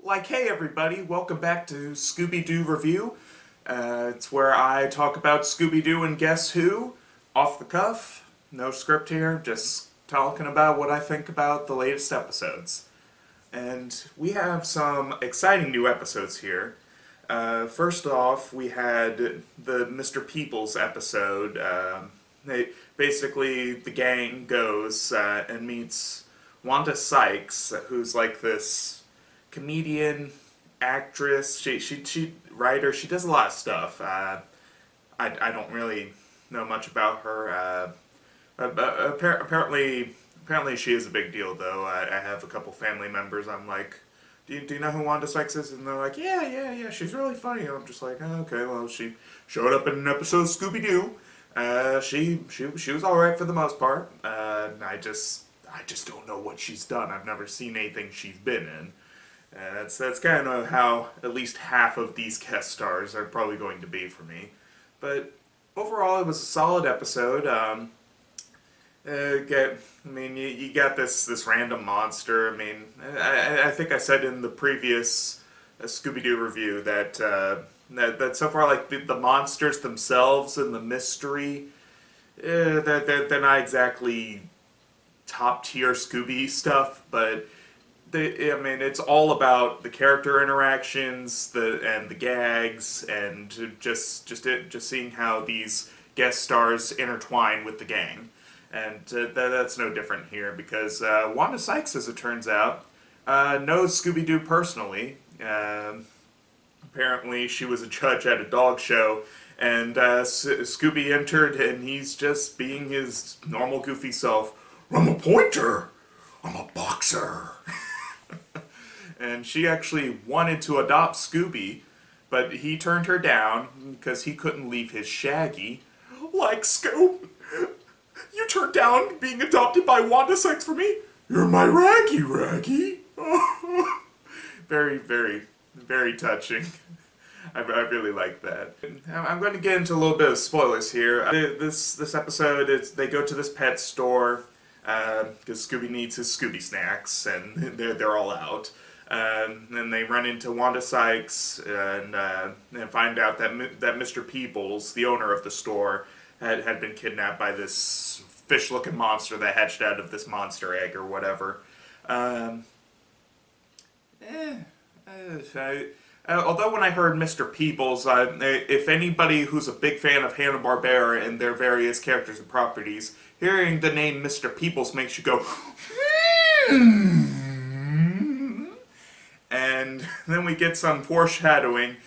Hey everybody, welcome back to Scooby-Doo Review. It's where I talk about Scooby-Doo and Guess Who, off the cuff, no script here, just talking about what I think about the latest episodes. And we have some exciting new episodes here. First off, we had the Mr. Peoples episode. Basically, the gang goes and meets Wanda Sykes, who's like this comedian, actress, she writer. She does a lot of stuff. I don't really know much about her. Apparently she is a big deal though. I have a couple family members. I'm like, do you know who Wanda Sykes is? And they're like, yeah, she's really funny. And I'm just like, oh, okay, well, she showed up in an episode of Scooby-Doo. She was all right for the most part. I just don't know what she's done. I've never seen anything she's been in. That's kind of how at least half of these guest stars are probably going to be for me. But overall, it was a solid episode. You got this random monster. I think I said in the previous Scooby-Doo review that that so far, like the monsters themselves and the mystery, they're not exactly top tier Scooby stuff, but it's all about the character interactions, and the gags, and just seeing how these guest stars intertwine with the gang. And that's no different here because Wanda Sykes, as it turns out, knows Scooby-Doo personally. Apparently, she was a judge at a dog show, and Scooby entered, and he's just being his normal, goofy self. I'm a pointer. I'm a boxer. And she actually wanted to adopt Scooby, but he turned her down because he couldn't leave his Shaggy. Like, Scoob, you turned down being adopted by Wanda Sykes for me? You're my Raggy. Very, very, very touching. I really like that. I'm going to get into a little bit of spoilers here. This episode, they go to this pet store because Scooby needs his Scooby snacks, and they're all out. And they run into Wanda Sykes and find out that Mr. Peoples, the owner of the store, had been kidnapped by this fish-looking monster that hatched out of this monster egg or whatever. Although when I heard Mr. Peoples, if anybody who's a big fan of Hanna-Barbera and their various characters and properties, hearing the name Mr. Peoples makes you go, hmm. And then we get some foreshadowing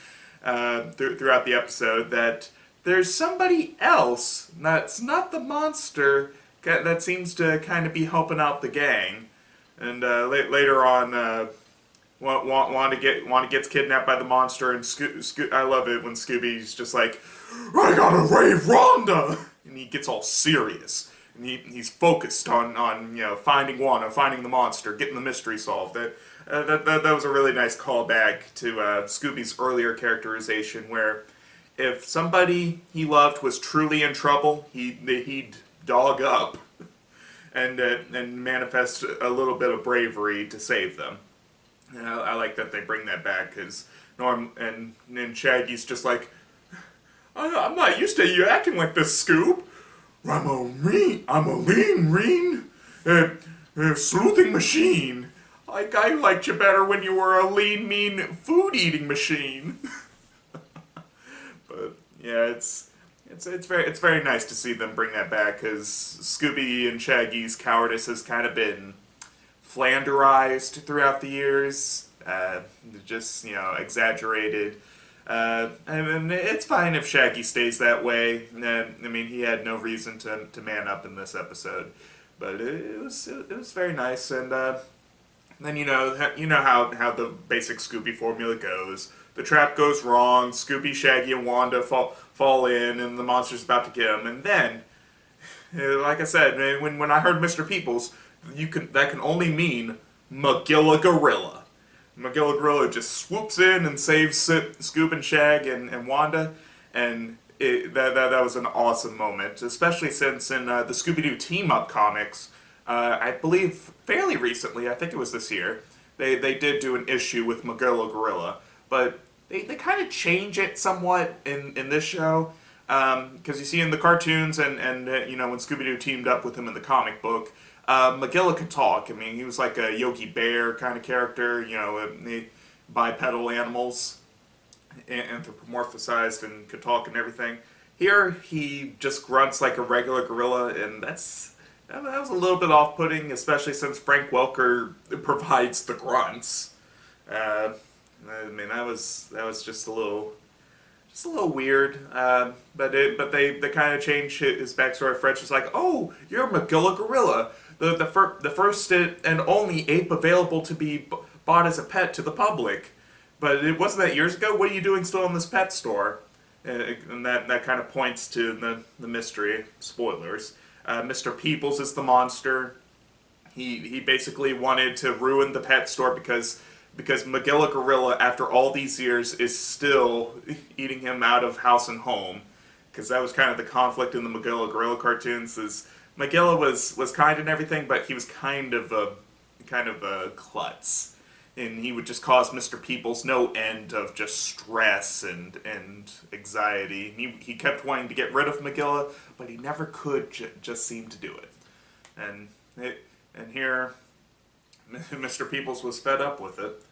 throughout the episode that there's somebody else that's not the monster that seems to kind of be helping out the gang. And later on, Wanda gets kidnapped by the monster, and I love it when Scooby's just like, I gotta raise Wanda! And he gets all serious. And he's focused on finding Wanda, finding the monster, getting the mystery solved. That was a really nice callback to Scooby's earlier characterization, where if somebody he loved was truly in trouble, he'd dog up and manifest a little bit of bravery to save them. And I like that they bring that back, because Norm and Shaggy's just like, I'm not used to you acting like this, Scoob. I'm a lean, sleuthing machine. Like, I liked you better when you were a lean, mean, food-eating machine. But, yeah, it's very nice to see them bring that back, because Scooby and Shaggy's cowardice has kind of been flanderized throughout the years, just, exaggerated. And it's fine if Shaggy stays that way. He had no reason to man up in this episode, but it was very nice. And then you know how the basic Scooby formula goes. The trap goes wrong. Scooby, Shaggy, and Wanda fall in, and the monster's about to get them. And then, like I said, when I heard Mr. Peoples, that can only mean Magilla Gorilla. Magilla Gorilla just swoops in and saves Scoob and Shag and Wanda, and that was an awesome moment, especially since in the Scooby-Doo team-up comics, I believe fairly recently, I think it was this year, they did do an issue with Magilla Gorilla, but they kind of change it somewhat in this show. Because you see in the cartoons and when Scooby-Doo teamed up with him in the comic book, Magilla could talk. I mean, he was like a Yogi Bear kind of character, bipedal animals, anthropomorphized and could talk and everything. Here, he just grunts like a regular gorilla, and that was a little bit off-putting, especially since Frank Welker provides the grunts. I mean, that was just a little weird. But they kind of changed his backstory. Fred's just like, oh, you're Magilla Gorilla, the first and only ape available to be bought as a pet to the public. But it wasn't that years ago. What are you doing still in this pet store? And that kind of points to the mystery. Spoilers. Mr. Peoples is the monster. He basically wanted to ruin the pet store because Magilla Gorilla, after all these years, is still eating him out of house and home. Because that was kind of the conflict in the Magilla Gorilla cartoons. Is Magilla was kind and everything, but he was kind of a klutz. And he would just cause Mr. Peoples no end of just stress and anxiety. He kept wanting to get rid of Magilla, but he never could just seem to do it. And here, Mr. Peoples was fed up with it,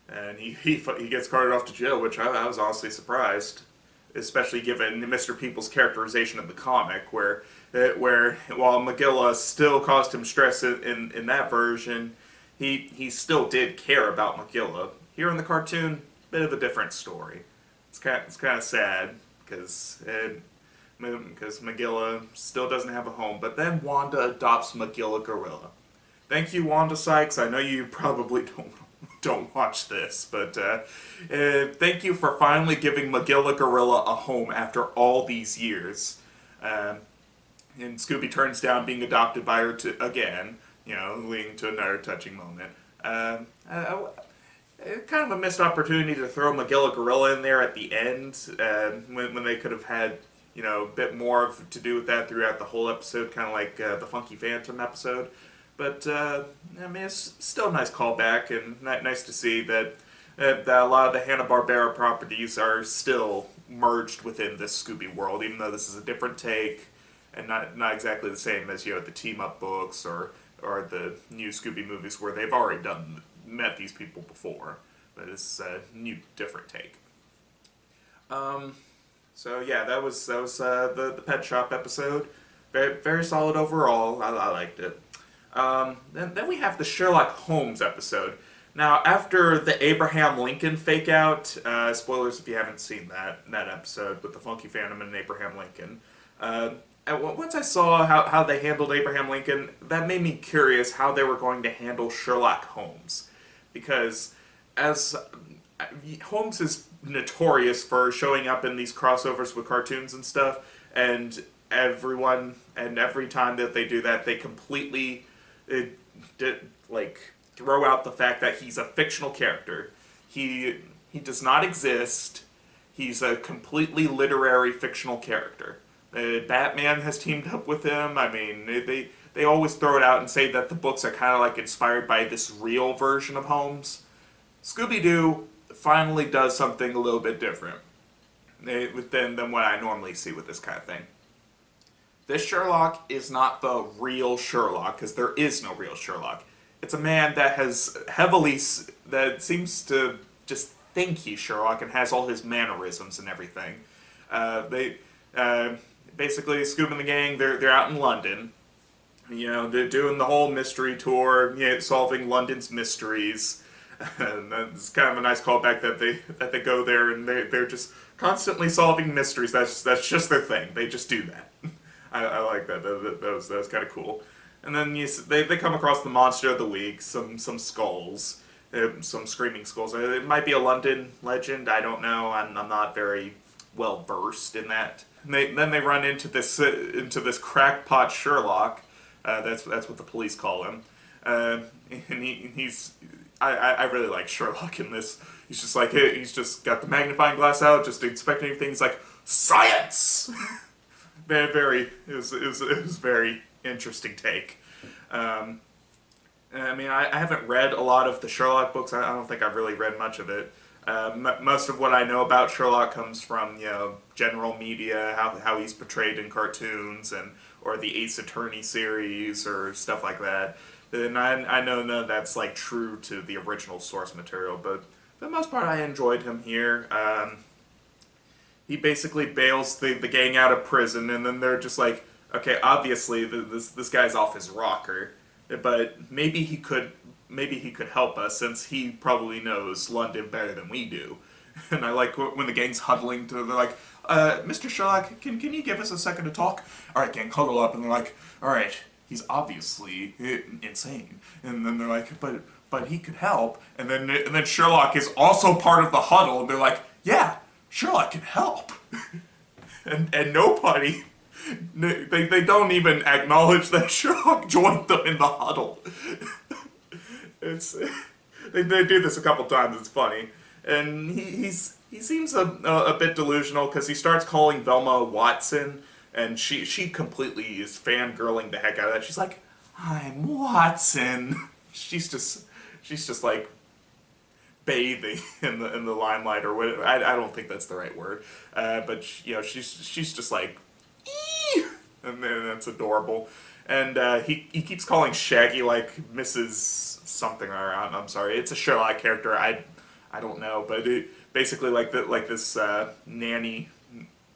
and he gets carted off to jail, which I was honestly surprised, especially given Mr. Peoples' characterization of the comic, where while Magilla still caused him stress in that version, he still did care about Magilla. Here in the cartoon, bit of a different story. It's kind of sad because Magilla still doesn't have a home. But then Wanda adopts Magilla Gorilla. Thank you, Wanda Sykes. I know you probably don't watch this, but thank you for finally giving Magilla Gorilla a home after all these years. And Scooby turns down being adopted by her again. Leading to another touching moment. Kind of a missed opportunity to throw Magilla Gorilla in there at the end, when they could have had, a bit more to do with that throughout the whole episode, kind of like the Funky Phantom episode. But, I mean, it's still a nice callback, and nice to see that a lot of the Hanna-Barbera properties are still merged within this Scooby world, even though this is a different take, and not exactly the same as, the team-up books or the new Scooby movies where they've already met these people before, but it's a new, different take. So yeah, that was the Pet Shop episode. Very, very solid overall. I liked it. Then we have the Sherlock Holmes episode. Now, after the Abraham Lincoln fake out, spoilers if you haven't seen that episode with the Funky Phantom and Abraham Lincoln. Once I saw how they handled Abraham Lincoln, that made me curious how they were going to handle Sherlock Holmes. Because as Holmes is notorious for showing up in these crossovers with cartoons and stuff, and every time that they do that, they completely throw out the fact that he's a fictional character. He does not exist. He's a completely literary fictional character. Batman has teamed up with him. I mean, they always throw it out and say that the books are kind of like inspired by this real version of Holmes. Scooby-Doo finally does something a little bit different than what I normally see with this kind of thing. This Sherlock is not the real Sherlock, because there is no real Sherlock. It's a man that that seems to just think he's Sherlock and has all his mannerisms and everything. Basically, Scoob and the gang, they're out in London. They're doing the whole mystery tour, solving London's mysteries. And it's kind of a nice callback that they go there and they're just constantly solving mysteries. That's just their thing. They just do that. I like that. That was kind of cool. And then they come across the monster of the week, some skulls, some screaming skulls. It might be a London legend. I don't know. I'm not very well versed in that. Then they run into this crackpot Sherlock. That's what the police call him. And I really like Sherlock in this. He's just like, he's just got the magnifying glass out, just inspecting everything. He's like, science. It was very interesting take. I mean, I haven't read a lot of the Sherlock books. I don't think I've really read much of it. Most of what I know about Sherlock comes from, general media, how he's portrayed in cartoons, and or the Ace Attorney series or stuff like that. And I know none of that's like true to the original source material, but for the most part, I enjoyed him here. He basically bails the gang out of prison, and then they're just like, okay, obviously this guy's off his rocker, but maybe he could help us since he probably knows London better than we do. And I like when the gang's huddling to, they're like, Mr. Sherlock, can you give us a second to talk? All right, gang, huddle up, and they're like, all right, he's obviously insane, and then they're like, but he could help, and then Sherlock is also part of the huddle, and they're like, yeah, Sherlock can help, and nobody. They don't even acknowledge that Sherlock joined them in the huddle. It's they do this a couple times. It's funny, and he seems a bit delusional because he starts calling Velma Watson, and she completely is fangirling the heck out of that. She's like, "I'm Watson." She's just like bathing in the limelight or whatever. I don't think that's the right word, but she's just like, "Ee!" And then that's adorable. And he keeps calling Shaggy like Mrs. something or I'm sorry, it's a Sherlock character. I don't know, but basically like this nanny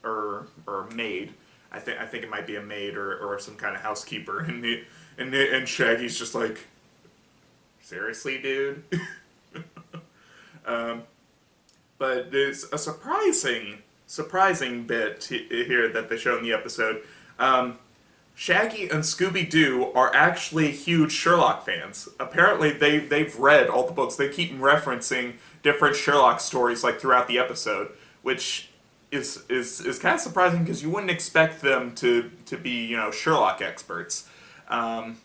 or maid. I think it might be a maid or some kind of housekeeper. And Shaggy's just like, seriously, dude. But there's a surprising bit here that they show in the episode. Shaggy and Scooby-Doo are actually huge Sherlock fans. Apparently, they've read all the books. They keep referencing different Sherlock stories like throughout the episode, which is kind of surprising because you wouldn't expect them to be Sherlock experts. I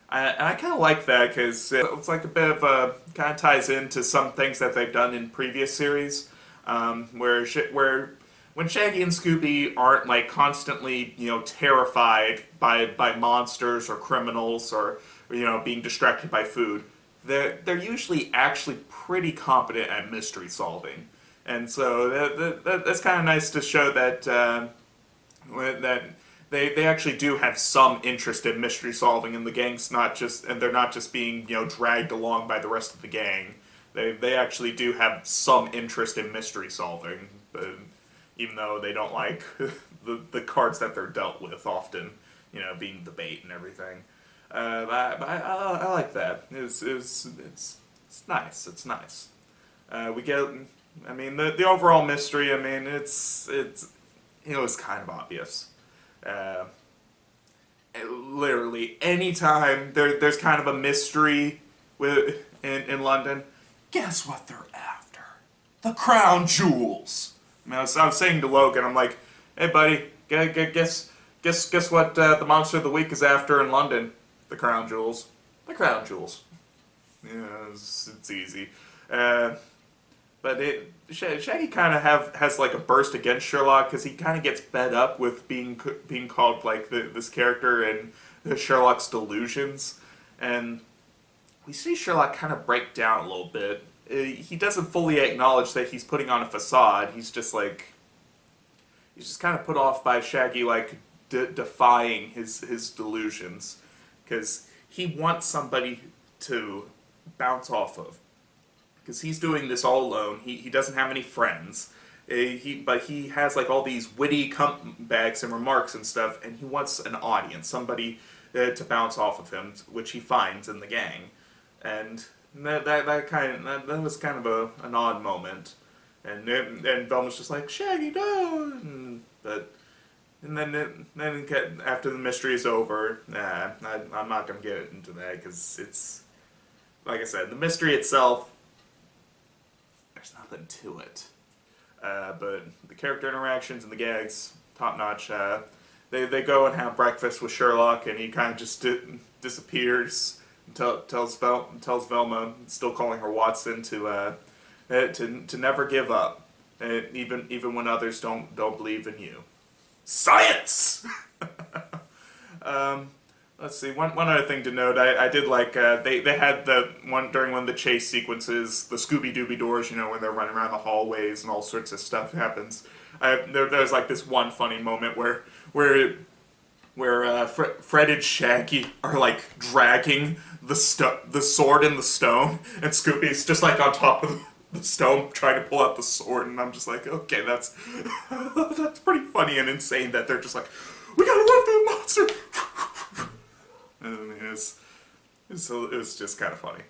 kind of like that because it's like a bit of a kind of ties into some things that they've done in previous series, where when Shaggy and Scooby aren't like constantly, terrified by monsters or criminals or being distracted by food, they're usually actually pretty competent at mystery solving, and so that's kind of nice to show that that they actually do have some interest in mystery solving, and the gang's they're not just being dragged along by the rest of the gang. They actually do have some interest in mystery solving, but even though they don't like the cards that they're dealt with often, being the bait and everything. I like that. It's nice. It's nice. We get, I mean, the overall mystery. I mean, it's kind of obvious. Literally, anytime there's kind of a mystery in London, guess what they're after? The crown jewels. I mean, I was saying to Logan, I'm like, hey buddy, guess what the monster of the week is after in London? The crown jewels. The crown jewels. Yeah, it's easy. But Shaggy kind of has like a burst against Sherlock because he kind of gets fed up with being called like this character and Sherlock's delusions, and we see Sherlock kind of break down a little bit. He doesn't fully acknowledge that he's putting on a facade. He's just kind of put off by Shaggy like defying his delusions because he wants somebody to bounce off of. Because he's doing this all alone. He doesn't have any friends. But he has like all these witty comebacks and remarks and stuff, and he wants an audience, somebody to bounce off of him, which he finds in the gang. And that was kind of an odd moment. And Velma's just like, Shaggy, no! And then after the mystery is over, I'm not going to get into that because it's, like I said, the mystery itself, there's nothing to it. But the character interactions and the gags, top notch. They go and have breakfast with Sherlock, and he kind of just disappears. And tells Velma, still calling her Watson, to never give up, even when others don't believe in you. Science. Let's see. One other thing to note, I did like they had the one during one of the chase sequences, the Scooby-Dooby doors, when they're running around the hallways and all sorts of stuff happens. There's like this one funny moment where Fred and Shaggy are like dragging the sword in the stone, and Scooby's just like on top of the stone trying to pull out the sword, and I'm just like, okay, that's that's pretty funny and insane that they're just like, we gotta lift that monster. And it was just kind of funny.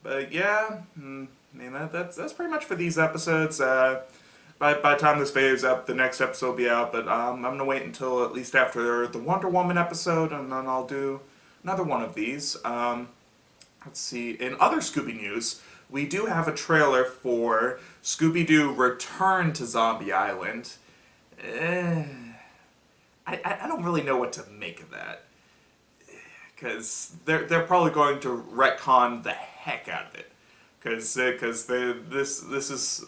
But yeah, that's pretty much for these episodes. By the time this video is up, the next episode will be out, but I'm going to wait until at least after the Wonder Woman episode, and then I'll do another one of these. Let's see, in other Scooby news, we do have a trailer for Scooby-Doo Return to Zombie Island. I don't really know what to make of that. Because they're probably going to retcon the heck out of it. Because this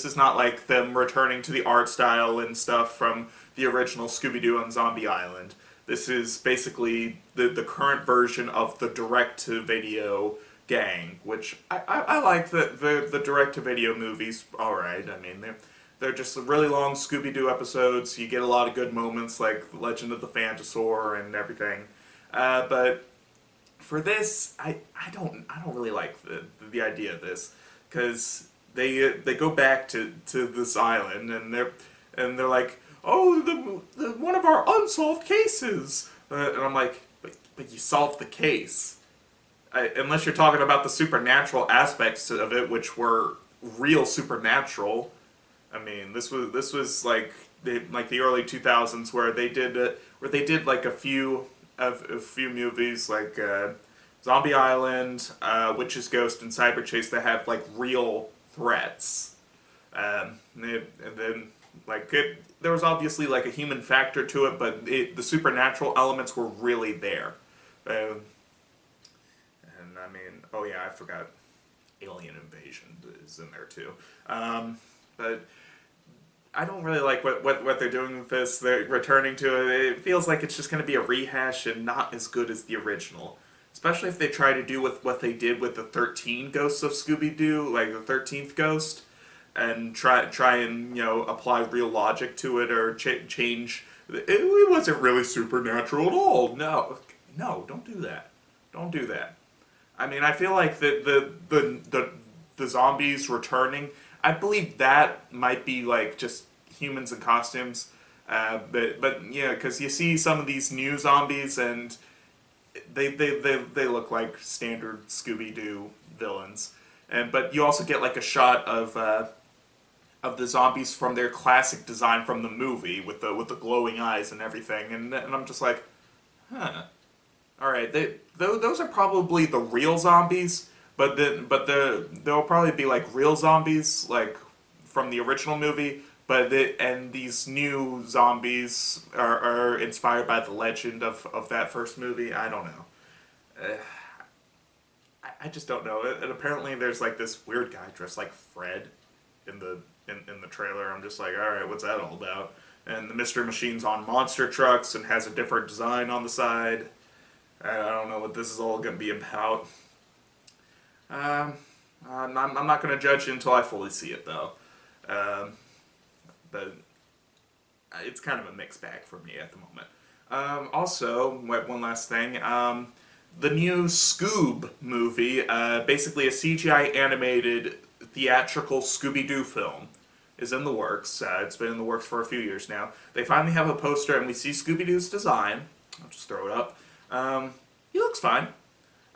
is not like them returning to the art style and stuff from the original Scooby-Doo on Zombie Island. This is basically the current version of the direct-to-video gang, which I like the direct-to-video movies. Alright, I mean, they're just really long Scooby-Doo episodes. You get a lot of good moments like Legend of the Phantasaur and everything. But for this, I don't really like the idea of this, because they go back to this island and they're like, oh, the one of our unsolved cases, and I'm like, but you solved the case, unless you're talking about the supernatural aspects of it, which were real supernatural. I mean, this was like the early 2000s where they did like a few movies like Zombie Island, Witch's Ghost, and Cyber Chase that have like real threats. And then like there was obviously like a human factor to it, but the supernatural elements were really there. And I mean, oh yeah, I forgot Alien Invasion is in there too. But I don't really like what they're doing with this. They're returning to it. It feels like it's just going to be a rehash and not as good as the original. Especially if they try to do with what they did with the 13 Ghosts of Scooby-Doo, like the 13th Ghost, and try and apply real logic to it or change. It wasn't really supernatural at all. No, don't do that. Don't do that. I mean, I feel like the zombies returning, I believe that might be like just humans in costumes, but yeah, because you see some of these new zombies and they look like standard Scooby-Doo villains, but you also get like a shot of the zombies from their classic design from the movie with the glowing eyes and everything, and I'm just like, huh. All right, those are probably the real zombies. But there'll probably be like real zombies like from the original movie, and these new zombies are inspired by the legend of that first movie. I don't know. I just don't know. And apparently there's like this weird guy dressed like Fred in the trailer. I'm just like, all right, what's that all about? And the Mystery Machine's on monster trucks and has a different design on the side. I don't know what this is all going to be about. I'm not going to judge it until I fully see it, though. But it's kind of a mixed bag for me at the moment. Also, one last thing. The new Scoob movie, basically a CGI animated theatrical Scooby-Doo film, is in the works. It's been in the works for a few years now. They finally have a poster, and we see Scooby-Doo's design. I'll just throw it up. He looks fine.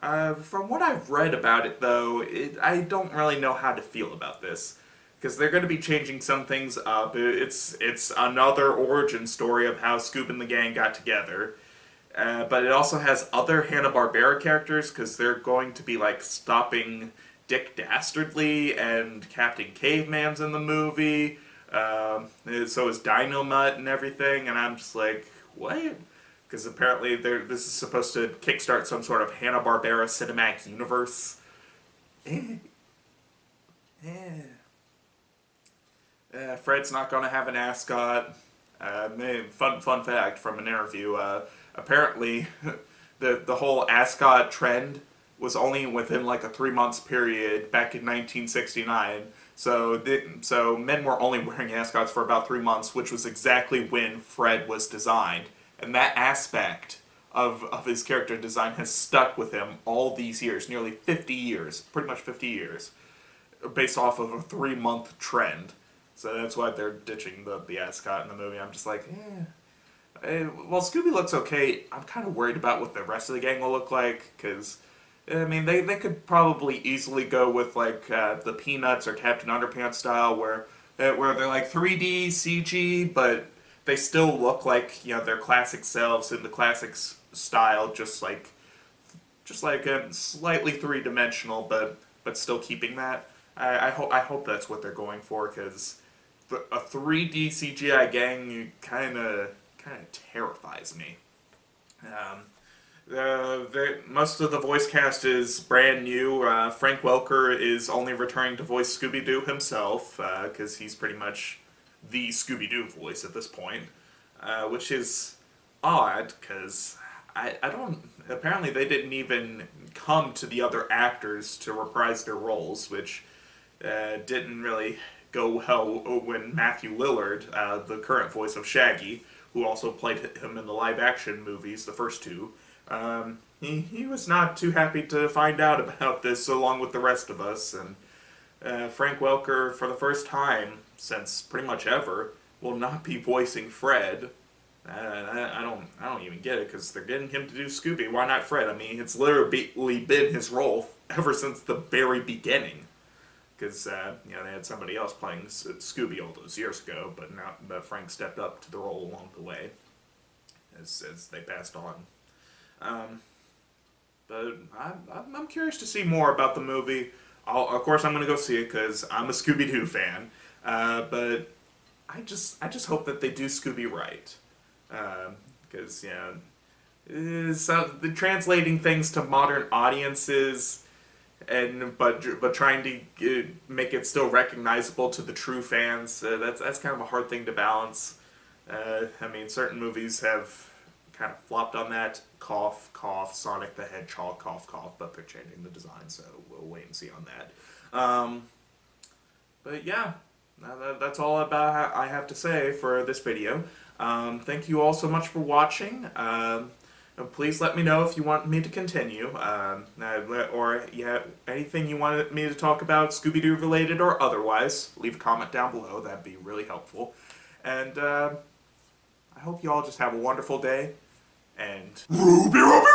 From what I've read about it, though, I don't really know how to feel about this. Because they're going to be changing some things up. It's another origin story of how Scoob and the gang got together. But it also has other Hanna-Barbera characters, because they're going to be, like, stopping Dick Dastardly, and Captain Caveman's in the movie. So is Dynamite and everything, and I'm just like, what? Because apparently this is supposed to kickstart some sort of Hanna-Barbera cinematic universe. Fred's not going to have an ascot. Fun fact from an interview, apparently the whole ascot trend was only within like a 3 months period back in 1969. So men were only wearing ascots for about 3 months, which was exactly when Fred was designed. And that aspect of his character design has stuck with him all these years, nearly 50 years, pretty much 50 years, based off of a 3-month trend. So that's why they're ditching the ascot in the movie. I'm just like, well, Scooby looks okay. I'm kind of worried about what the rest of the gang will look like, because, I mean, they could probably easily go with, like, the Peanuts or Captain Underpants style, where they're, like, 3D CG, but they still look like, their classic selves in the classic style, just like slightly three-dimensional, but still keeping that. I hope that's what they're going for, because a 3D CGI gang kind of terrifies me. Most of the voice cast is brand new. Frank Welker is only returning to voice Scooby-Doo himself, because he's pretty much the Scooby-Doo voice at this point, which is odd, because I don't... Apparently they didn't even come to the other actors to reprise their roles, which didn't really go well when Matthew Lillard, the current voice of Shaggy, who also played him in the live-action movies, the first two, he was not too happy to find out about this along with the rest of us, and Frank Welker, for the first time since pretty much ever, will not be voicing Fred. I don't even get it, because they're getting him to do Scooby. Why not Fred? I mean, it's literally been his role ever since the very beginning. Because they had somebody else playing Scooby all those years ago, but Frank stepped up to the role along the way as they passed on. But I'm curious to see more about the movie. Of course, I'm going to go see it because I'm a Scooby-Doo fan. But I just hope that they do Scooby right. Because the translating things to modern audiences, but trying to make it still recognizable to the true fans, that's kind of a hard thing to balance. I mean, certain movies have kind of flopped on that. Cough, cough, Sonic the Hedgehog, cough, cough, but they're changing the design, so we'll wait and see on that. But yeah, that's all about I have to say for this video. Thank you all so much for watching. Please let me know if you want me to continue, or anything you want me to talk about, Scooby-Doo related or otherwise. Leave a comment down below, that'd be really helpful. And I hope you all just have a wonderful day, and Ruby, Ruby,